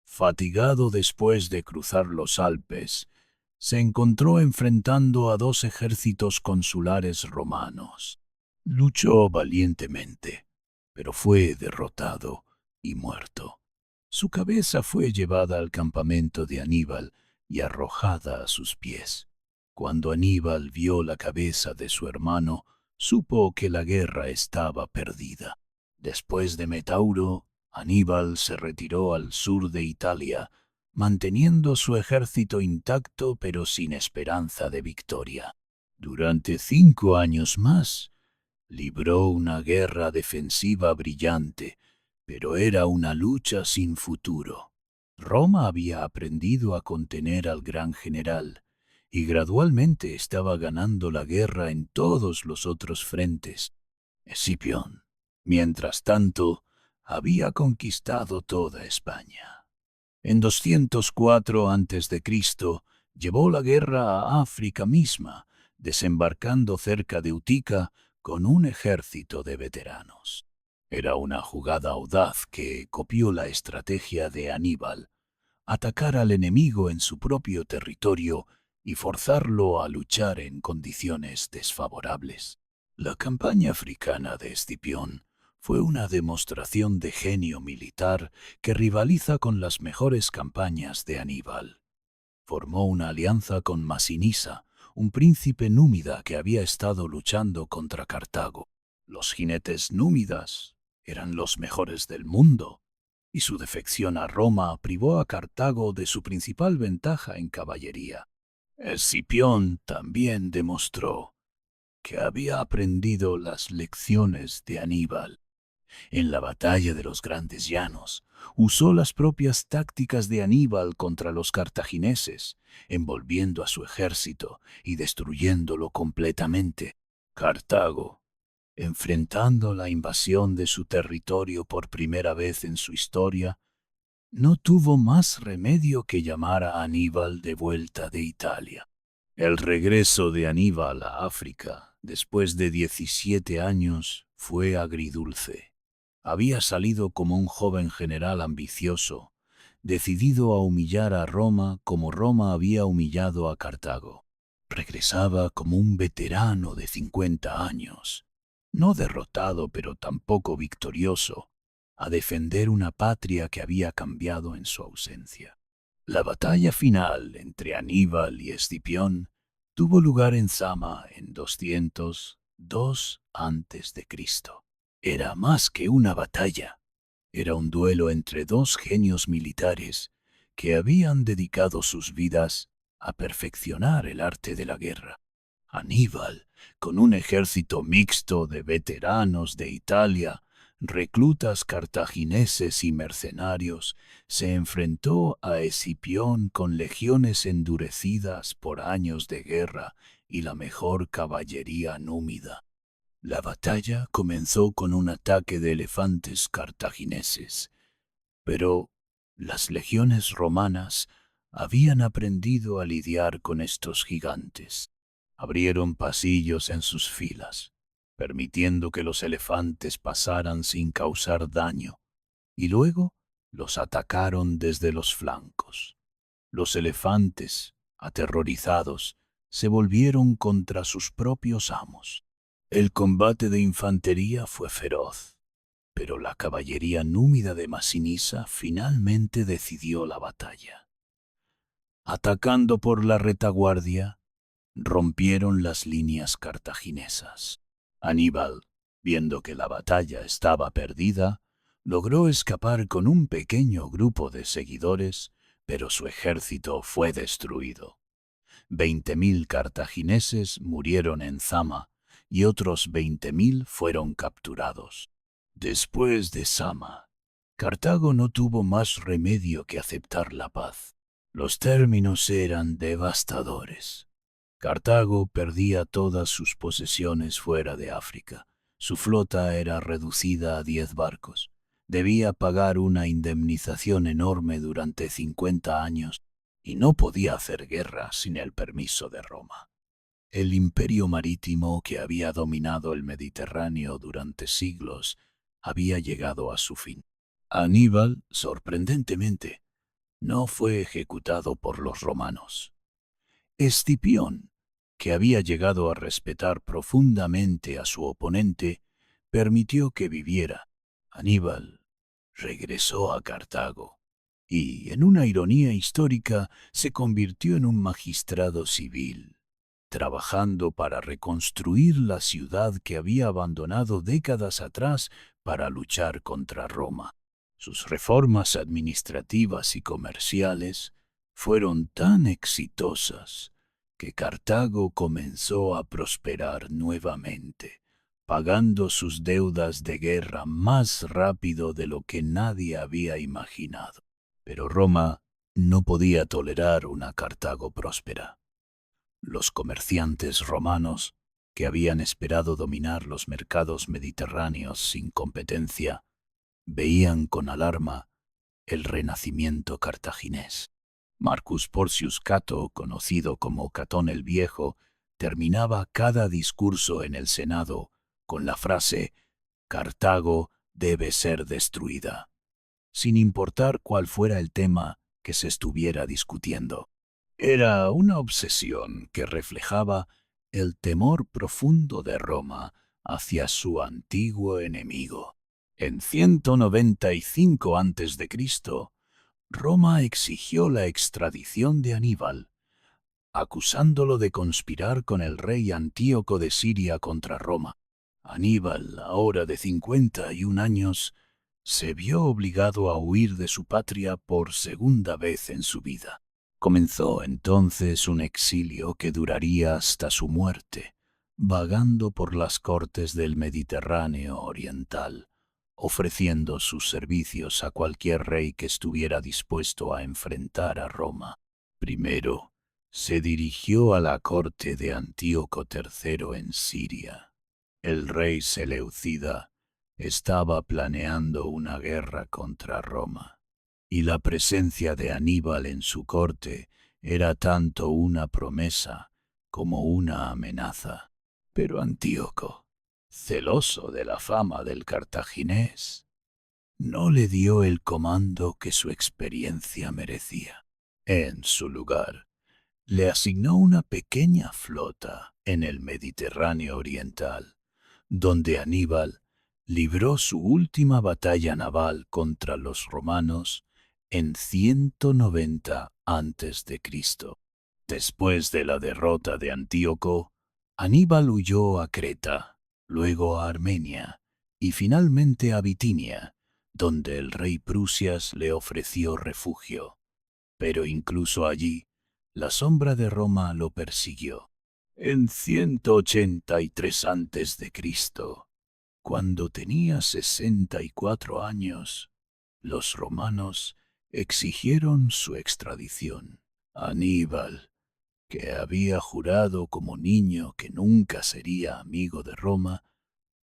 fatigado después de cruzar los Alpes, se encontró enfrentando a dos ejércitos consulares romanos. Luchó valientemente, pero fue derrotado y muerto. Su cabeza fue llevada al campamento de Aníbal y arrojada a sus pies. Cuando Aníbal vio la cabeza de su hermano, supo que la guerra estaba perdida. Después de Metauro, Aníbal se retiró al sur de Italia, manteniendo su ejército intacto pero sin esperanza de victoria. Durante 5 años más, libró una guerra defensiva brillante, pero era una lucha sin futuro. Roma había aprendido a contener al gran general, y gradualmente estaba ganando la guerra en todos los otros frentes. Escipión, mientras tanto, había conquistado toda España. En 204 a.C., llevó la guerra a África misma, desembarcando cerca de Utica con un ejército de veteranos. Era una jugada audaz que copió la estrategia de Aníbal: atacar al enemigo en su propio territorio y forzarlo a luchar en condiciones desfavorables. La campaña africana de Escipión fue una demostración de genio militar que rivaliza con las mejores campañas de Aníbal. Formó una alianza con Masinisa, un príncipe númida que había estado luchando contra Cartago. Los jinetes númidas eran los mejores del mundo, y su defección a Roma privó a Cartago de su principal ventaja en caballería. Escipión también demostró que había aprendido las lecciones de Aníbal. En la batalla de los Grandes Llanos, usó las propias tácticas de Aníbal contra los cartagineses, envolviendo a su ejército y destruyéndolo completamente. Cartago, enfrentando la invasión de su territorio por primera vez en su historia, no tuvo más remedio que llamar a Aníbal de vuelta de Italia. El regreso de Aníbal a África, después de 17 años, fue agridulce. Había salido como un joven general ambicioso, decidido a humillar a Roma como Roma había humillado a Cartago. Regresaba como un veterano de 50 años, no derrotado pero tampoco victorioso. a defender una patria que había cambiado en su ausencia. La batalla final entre Aníbal y Escipión tuvo lugar en Zama en 202 a.C. Era más que una batalla, era un duelo entre dos genios militares que habían dedicado sus vidas a perfeccionar el arte de la guerra. Aníbal, con un ejército mixto de veteranos de Italia, reclutas cartagineses y mercenarios, se enfrentó a Escipión con legiones endurecidas por años de guerra y la mejor caballería númida. La batalla comenzó con un ataque de elefantes cartagineses, pero las legiones romanas habían aprendido a lidiar con estos gigantes. Abrieron pasillos en sus filas, permitiendo que los elefantes pasaran sin causar daño, y luego los atacaron desde los flancos. Los elefantes, aterrorizados, se volvieron contra sus propios amos. El combate de infantería fue feroz, pero la caballería númida de Masinisa finalmente decidió la batalla. Atacando por la retaguardia, rompieron las líneas cartaginesas. Aníbal, viendo que la batalla estaba perdida, logró escapar con un pequeño grupo de seguidores, pero su ejército fue destruido. 20.000 cartagineses murieron en Zama y otros 20.000 fueron capturados. Después de Zama, Cartago no tuvo más remedio que aceptar la paz. Los términos eran devastadores. Cartago perdía todas sus posesiones fuera de África. Su flota era reducida a 10 barcos. Debía pagar una indemnización enorme durante 50 años y no podía hacer guerra sin el permiso de Roma. El imperio marítimo que había dominado el Mediterráneo durante siglos había llegado a su fin. Aníbal, sorprendentemente, no fue ejecutado por los romanos. Escipión, que había llegado a respetar profundamente a su oponente, permitió que viviera. Aníbal regresó a Cartago y, en una ironía histórica, se convirtió en un magistrado civil, trabajando para reconstruir la ciudad que había abandonado décadas atrás para luchar contra Roma. Sus reformas administrativas y comerciales fueron tan exitosas que Cartago comenzó a prosperar nuevamente, pagando sus deudas de guerra más rápido de lo que nadie había imaginado. Pero Roma no podía tolerar una Cartago próspera. Los comerciantes romanos, que habían esperado dominar los mercados mediterráneos sin competencia, veían con alarma el renacimiento cartaginés. Marcus Porcius Cato, conocido como Catón el Viejo, terminaba cada discurso en el Senado con la frase «Cartago debe ser destruida», sin importar cuál fuera el tema que se estuviera discutiendo. Era una obsesión que reflejaba el temor profundo de Roma hacia su antiguo enemigo. En 195 a.C., Roma exigió la extradición de Aníbal, acusándolo de conspirar con el rey Antíoco de Siria contra Roma. Aníbal, ahora de 51 años, se vio obligado a huir de su patria por segunda vez en su vida. Comenzó entonces un exilio que duraría hasta su muerte, vagando por las cortes del Mediterráneo oriental, ofreciendo sus servicios a cualquier rey que estuviera dispuesto a enfrentar a Roma. Primero, se dirigió a la corte de Antíoco III en Siria. El rey Seleucida estaba planeando una guerra contra Roma, y la presencia de Aníbal en su corte era tanto una promesa como una amenaza. Pero Antíoco, celoso de la fama del cartaginés, no le dio el comando que su experiencia merecía. En su lugar, le asignó una pequeña flota en el Mediterráneo oriental, donde Aníbal libró su última batalla naval contra los romanos en 190 a.C. Después de la derrota de Antíoco, Aníbal huyó a Creta, luego a Armenia y finalmente a Bitinia, donde el rey Prusias le ofreció refugio. Pero incluso allí, la sombra de Roma lo persiguió. En 183 a.C., cuando tenía 64 años, los romanos exigieron su extradición. Aníbal, que había jurado como niño que nunca sería amigo de Roma,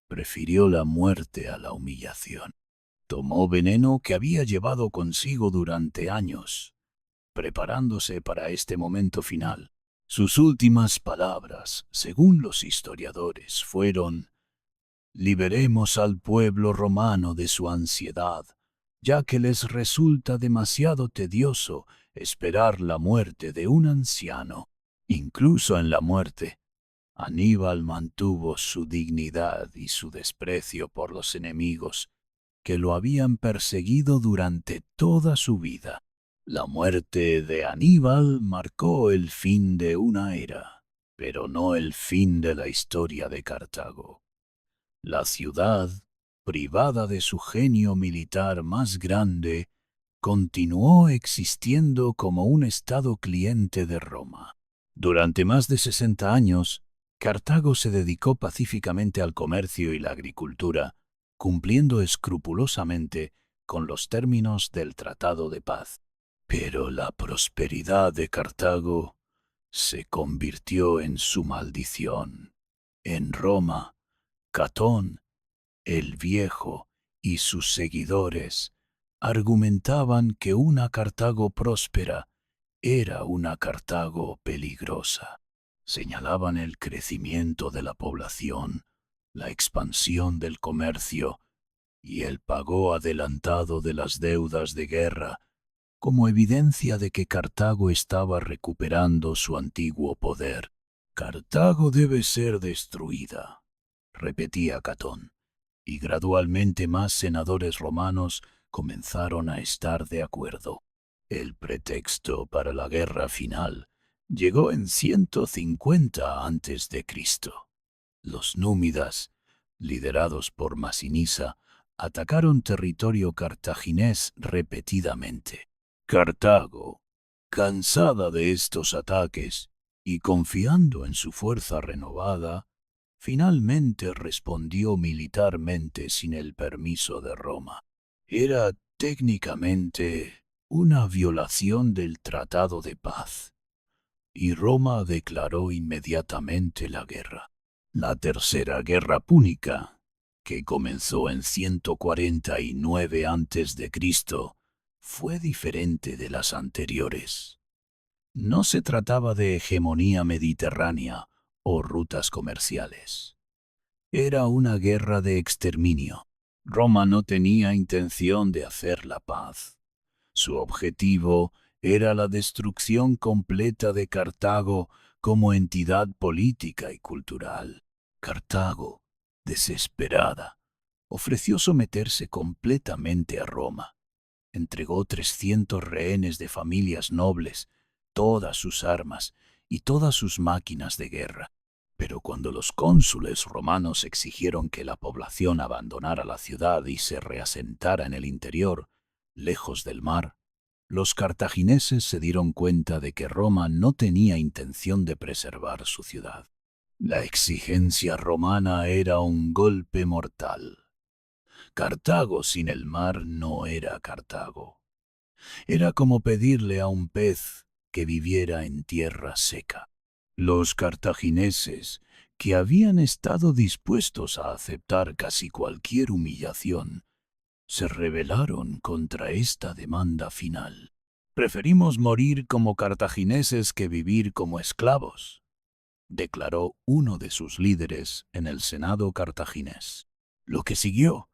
prefirió la muerte a la humillación. Tomó veneno que había llevado consigo durante años, preparándose para este momento final. Sus últimas palabras, según los historiadores, fueron: «Liberemos al pueblo romano de su ansiedad, ya que les resulta demasiado tedioso esperar la muerte de un anciano». Incluso en la muerte, Aníbal mantuvo su dignidad y su desprecio por los enemigos que lo habían perseguido durante toda su vida. La muerte de Aníbal marcó el fin de una era, pero no el fin de la historia de Cartago. La ciudad, privada de su genio militar más grande, continuó existiendo como un estado cliente de Roma. Durante más de 60 años, Cartago se dedicó pacíficamente al comercio y la agricultura, cumpliendo escrupulosamente con los términos del Tratado de Paz. Pero la prosperidad de Cartago se convirtió en su maldición. En Roma, Catón el Viejo y sus seguidores argumentaban que una Cartago próspera era una Cartago peligrosa. Señalaban el crecimiento de la población, la expansión del comercio y el pago adelantado de las deudas de guerra como evidencia de que Cartago estaba recuperando su antiguo poder. «Cartago debe ser destruida», repetía Catón, y gradualmente más senadores romanos comenzaron a estar de acuerdo. El pretexto para la guerra final llegó en 150 a.C. Los númidas, liderados por Masinisa, atacaron territorio cartaginés repetidamente. Cartago, cansada de estos ataques y confiando en su fuerza renovada, finalmente respondió militarmente sin el permiso de Roma. Era técnicamente una violación del Tratado de Paz, y Roma declaró inmediatamente la guerra. La Tercera Guerra Púnica, que comenzó en 149 a.C., fue diferente de las anteriores. No se trataba de hegemonía mediterránea o rutas comerciales. Era una guerra de exterminio. Roma no tenía intención de hacer la paz. Su objetivo era la destrucción completa de Cartago como entidad política y cultural. Cartago, desesperada, ofreció someterse completamente a Roma. Entregó 300 rehenes de familias nobles, todas sus armas y todas sus máquinas de guerra. Pero cuando los cónsules romanos exigieron que la población abandonara la ciudad y se reasentara en el interior, lejos del mar, los cartagineses se dieron cuenta de que Roma no tenía intención de preservar su ciudad. La exigencia romana era un golpe mortal. Cartago sin el mar no era Cartago. Era como pedirle a un pez que viviera en tierra seca. Los cartagineses, que habían estado dispuestos a aceptar casi cualquier humillación, se rebelaron contra esta demanda final. «Preferimos morir como cartagineses que vivir como esclavos», declaró uno de sus líderes en el Senado cartaginés. Lo que siguió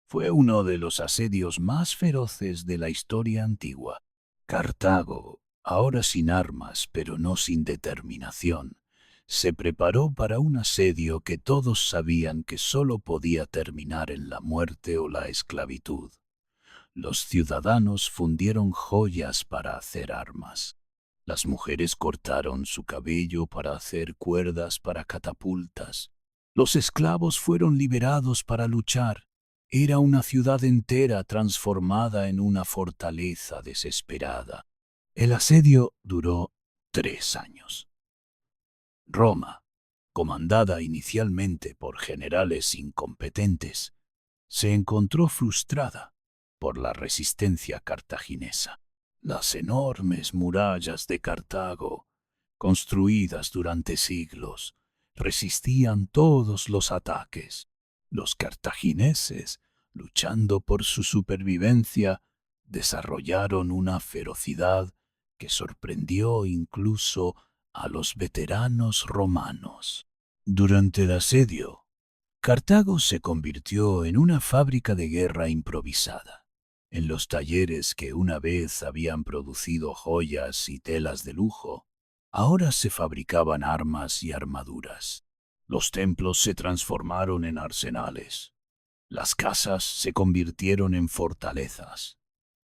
fue uno de los asedios más feroces de la historia antigua. Cartago, ahora sin armas pero no sin determinación, se preparó para un asedio que todos sabían que sólo podía terminar en la muerte o la esclavitud. Los ciudadanos fundieron joyas para hacer armas. Las mujeres cortaron su cabello para hacer cuerdas para catapultas. Los esclavos fueron liberados para luchar. Era una ciudad entera transformada en una fortaleza desesperada. El asedio duró 3 años. Roma, comandada inicialmente por generales incompetentes, se encontró frustrada por la resistencia cartaginesa. Las enormes murallas de Cartago, construidas durante siglos, resistían todos los ataques. Los cartagineses, luchando por su supervivencia, desarrollaron una ferocidad que sorprendió incluso a los veteranos romanos. Durante el asedio, Cartago se convirtió en una fábrica de guerra improvisada. En los talleres que una vez habían producido joyas y telas de lujo, ahora se fabricaban armas y armaduras. Los templos se transformaron en arsenales. Las casas se convirtieron en fortalezas.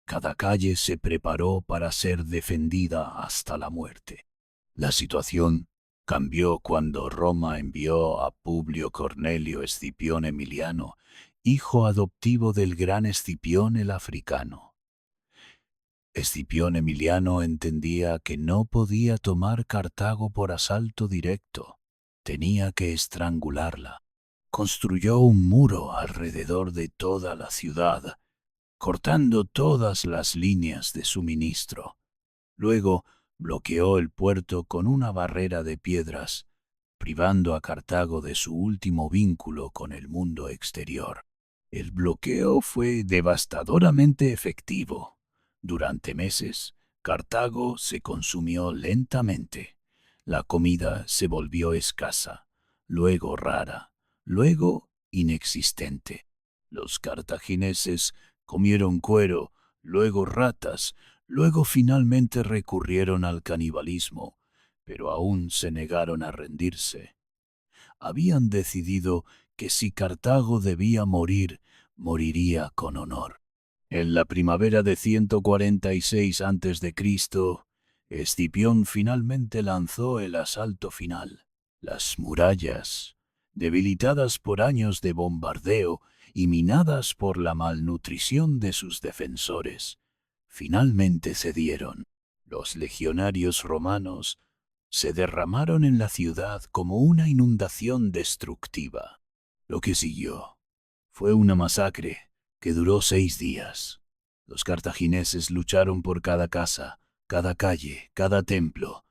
Cada calle se preparó para ser defendida hasta la muerte. La situación cambió cuando Roma envió a Publio Cornelio Escipión Emiliano, hijo adoptivo del gran Escipión el africano. Escipión Emiliano entendía que no podía tomar Cartago por asalto directo, tenía que estrangularla. Construyó un muro alrededor de toda la ciudad, cortando todas las líneas de suministro. Luego bloqueó el puerto con una barrera de piedras, privando a Cartago de su último vínculo con el mundo exterior. El bloqueo fue devastadoramente efectivo. Durante meses, Cartago se consumió lentamente. La comida se volvió escasa, luego rara, luego inexistente. Los cartagineses comieron cuero, luego ratas, luego finalmente recurrieron al canibalismo, pero aún se negaron a rendirse. Habían decidido que si Cartago debía morir, moriría con honor. En la primavera de 146 a.C., Escipión finalmente lanzó el asalto final. Las murallas, debilitadas por años de bombardeo y minadas por la malnutrición de sus defensores, finalmente cedieron. Los legionarios romanos se derramaron en la ciudad como una inundación destructiva. Lo que siguió fue una masacre que duró 6 días. Los cartagineses lucharon por cada casa, cada calle, cada templo.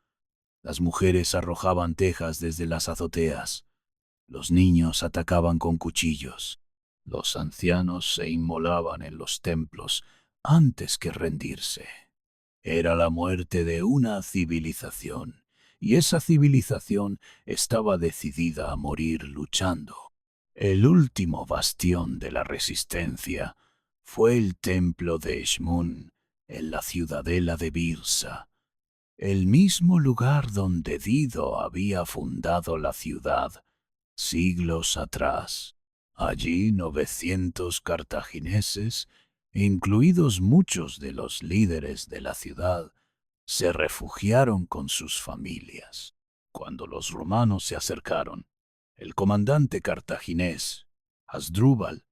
Las mujeres arrojaban tejas desde las azoteas. Los niños atacaban con cuchillos. Los ancianos se inmolaban en los templos antes que rendirse. Era la muerte de una civilización, y esa civilización estaba decidida a morir luchando. El último bastión de la resistencia fue el templo de Esmun, en la ciudadela de Birsa, el mismo lugar donde Dido había fundado la ciudad siglos atrás. Allí 900 cartagineses, incluidos muchos de los líderes de la ciudad, se refugiaron con sus familias. Cuando los romanos se acercaron, el comandante cartaginés, Hasdrúbal,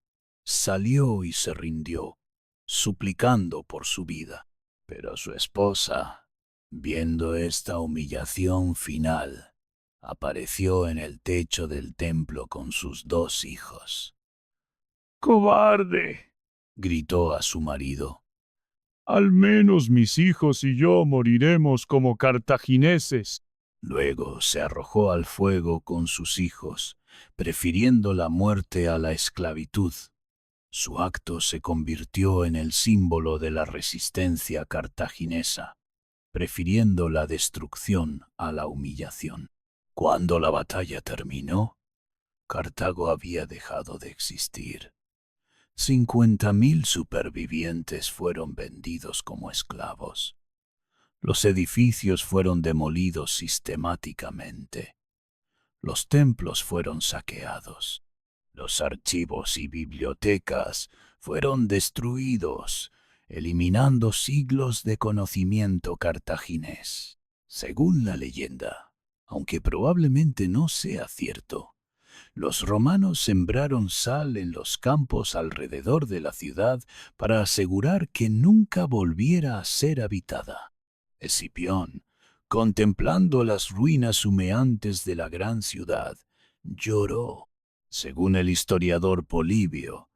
salió y se rindió, suplicando por su vida. Pero su esposa, viendo esta humillación final, apareció en el techo del templo con sus 2 hijos. ¡Cobarde! Gritó a su marido. Al menos mis hijos y yo moriremos como cartagineses. Luego se arrojó al fuego con sus hijos, prefiriendo la muerte a la esclavitud. Su acto se convirtió en el símbolo de la resistencia cartaginesa, prefiriendo la destrucción a la humillación. Cuando la batalla terminó, Cartago había dejado de existir. 50.000 supervivientes fueron vendidos como esclavos. Los edificios fueron demolidos sistemáticamente. Los templos fueron saqueados. Los archivos y bibliotecas fueron destruidos, eliminando siglos de conocimiento cartaginés. Según la leyenda, aunque probablemente no sea cierto, los romanos sembraron sal en los campos alrededor de la ciudad para asegurar que nunca volviera a ser habitada. Escipión, contemplando las ruinas humeantes de la gran ciudad, lloró. Según el historiador Polibio,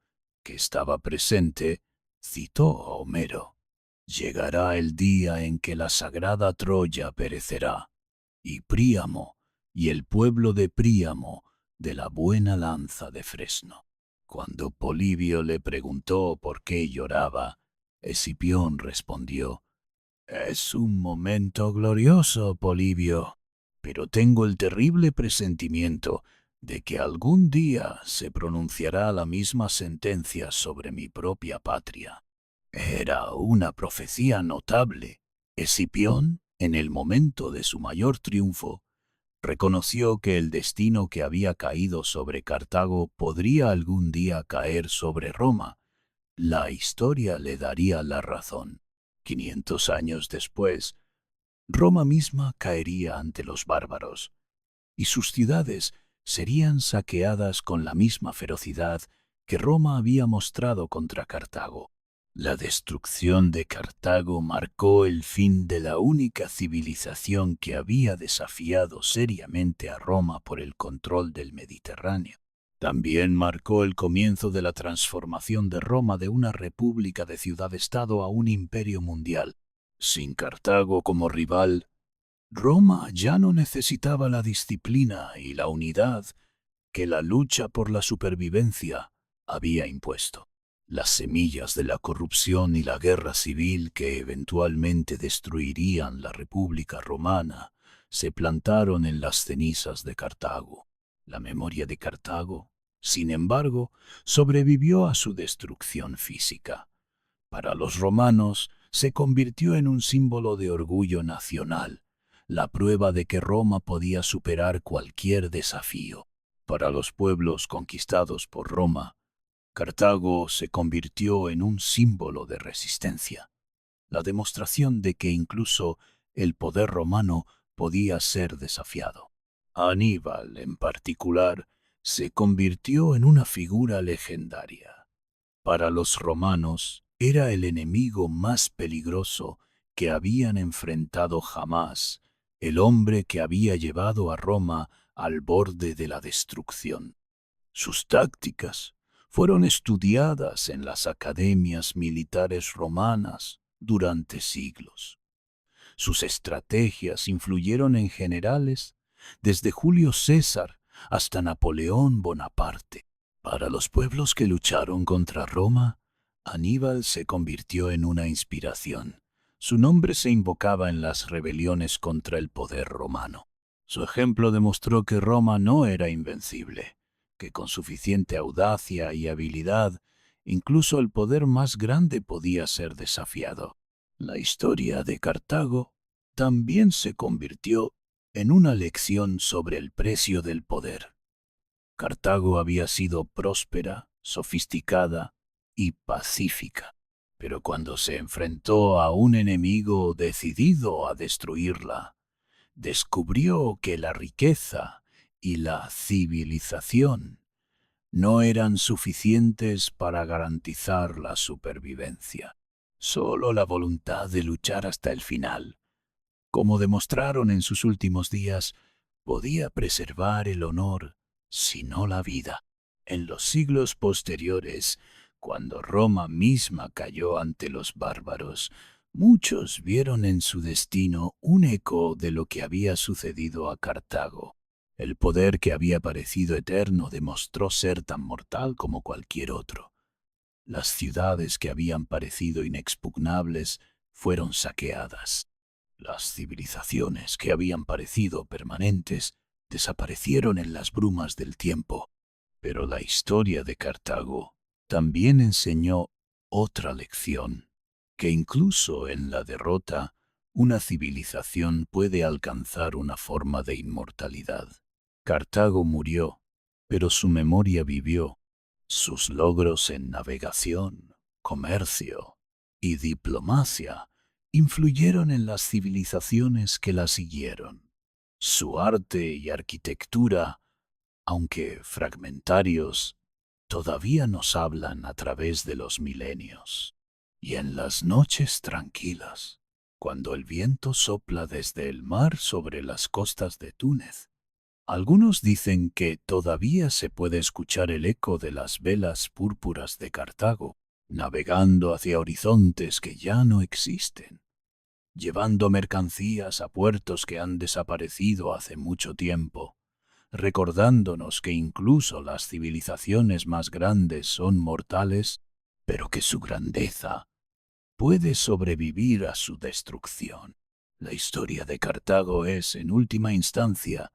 que estaba presente, citó a Homero: «Llegará el día en que la sagrada Troya perecerá, y Príamo, y el pueblo de Príamo, de la buena lanza de Fresno». Cuando Polibio le preguntó por qué lloraba, Escipión respondió: «Es un momento glorioso, Polibio, pero tengo el terrible presentimiento de que algún día se pronunciará la misma sentencia sobre mi propia patria». Era una profecía notable. Escipión, en el momento de su mayor triunfo, reconoció que el destino que había caído sobre Cartago podría algún día caer sobre Roma. La historia le daría la razón. 500 años después, Roma misma caería ante los bárbaros, y sus ciudades serían saqueadas con la misma ferocidad que Roma había mostrado contra Cartago. La destrucción de Cartago marcó el fin de la única civilización que había desafiado seriamente a Roma por el control del Mediterráneo. También marcó el comienzo de la transformación de Roma de una república de ciudad-estado a un imperio mundial. Sin Cartago como rival, Roma ya no necesitaba la disciplina y la unidad que la lucha por la supervivencia había impuesto. Las semillas de la corrupción y la guerra civil que eventualmente destruirían la República Romana se plantaron en las cenizas de Cartago. La memoria de Cartago, sin embargo, sobrevivió a su destrucción física. Para los romanos se convirtió en un símbolo de orgullo nacional, la prueba de que Roma podía superar cualquier desafío. Para los pueblos conquistados por Roma, Cartago se convirtió en un símbolo de resistencia, la demostración de que incluso el poder romano podía ser desafiado. Aníbal, en particular, se convirtió en una figura legendaria. Para los romanos, era el enemigo más peligroso que habían enfrentado jamás, el hombre que había llevado a Roma al borde de la destrucción. Sus tácticas fueron estudiadas en las academias militares romanas durante siglos. Sus estrategias influyeron en generales desde Julio César hasta Napoleón Bonaparte. Para los pueblos que lucharon contra Roma, Aníbal se convirtió en una inspiración. Su nombre se invocaba en las rebeliones contra el poder romano. Su ejemplo demostró que Roma no era invencible, que con suficiente audacia y habilidad, incluso el poder más grande podía ser desafiado. La historia de Cartago también se convirtió en una lección sobre el precio del poder. Cartago había sido próspera, sofisticada y pacífica, pero cuando se enfrentó a un enemigo decidido a destruirla, descubrió que la riqueza y la civilización no eran suficientes para garantizar la supervivencia. Solo la voluntad de luchar hasta el final, como demostraron en sus últimos días, podía preservar el honor, si no la vida. En los siglos posteriores, cuando Roma misma cayó ante los bárbaros, muchos vieron en su destino un eco de lo que había sucedido a Cartago. El poder que había parecido eterno demostró ser tan mortal como cualquier otro. Las ciudades que habían parecido inexpugnables fueron saqueadas. Las civilizaciones que habían parecido permanentes desaparecieron en las brumas del tiempo. Pero la historia de Cartago también enseñó otra lección, que incluso en la derrota, una civilización puede alcanzar una forma de inmortalidad. Cartago murió, pero su memoria vivió. Sus logros en navegación, comercio y diplomacia influyeron en las civilizaciones que la siguieron. Su arte y arquitectura, aunque fragmentarios, todavía nos hablan a través de los milenios. Y en las noches tranquilas, cuando el viento sopla desde el mar sobre las costas de Túnez, algunos dicen que todavía se puede escuchar el eco de las velas púrpuras de Cartago, navegando hacia horizontes que ya no existen, llevando mercancías a puertos que han desaparecido hace mucho tiempo, recordándonos que incluso las civilizaciones más grandes son mortales, pero que su grandeza puede sobrevivir a su destrucción. La historia de Cartago es, en última instancia,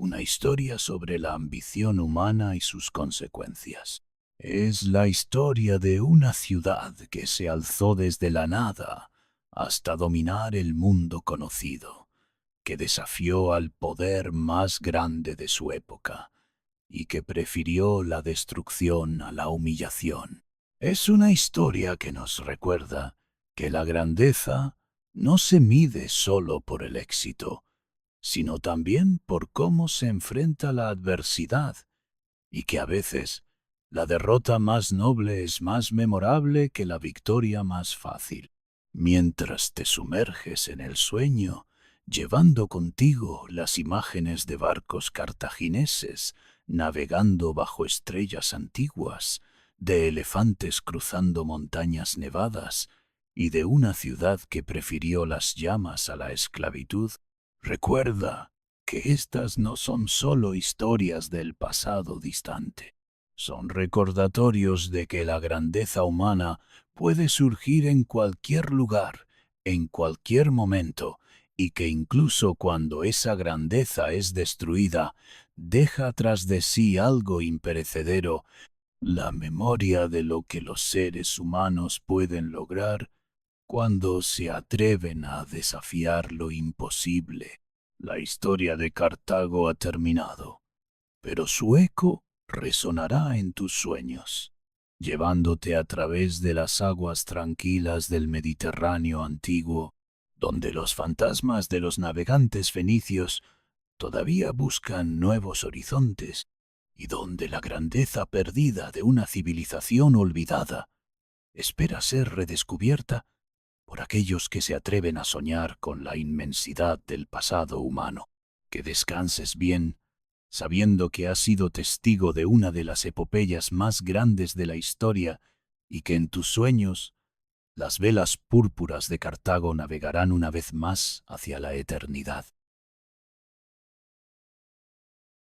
una historia sobre la ambición humana y sus consecuencias. Es la historia de una ciudad que se alzó desde la nada hasta dominar el mundo conocido, que desafió al poder más grande de su época y que prefirió la destrucción a la humillación. Es una historia que nos recuerda que la grandeza no se mide solo por el éxito, sino también por cómo se enfrenta la adversidad, y que a veces la derrota más noble es más memorable que la victoria más fácil. Mientras te sumerges en el sueño, llevando contigo las imágenes de barcos cartagineses navegando bajo estrellas antiguas, de elefantes cruzando montañas nevadas y de una ciudad que prefirió las llamas a la esclavitud, recuerda que estas no son solo historias del pasado distante. Son recordatorios de que la grandeza humana puede surgir en cualquier lugar, en cualquier momento, y que incluso cuando esa grandeza es destruida, deja tras de sí algo imperecedero, la memoria de lo que los seres humanos pueden lograr cuando se atreven a desafiar lo imposible. La historia de Cartago ha terminado, pero su eco resonará en tus sueños, llevándote a través de las aguas tranquilas del Mediterráneo antiguo, donde los fantasmas de los navegantes fenicios todavía buscan nuevos horizontes y donde la grandeza perdida de una civilización olvidada espera ser redescubierta por aquellos que se atreven a soñar con la inmensidad del pasado humano. Que descanses bien, sabiendo que has sido testigo de una de las epopeyas más grandes de la historia y que en tus sueños las velas púrpuras de Cartago navegarán una vez más hacia la eternidad.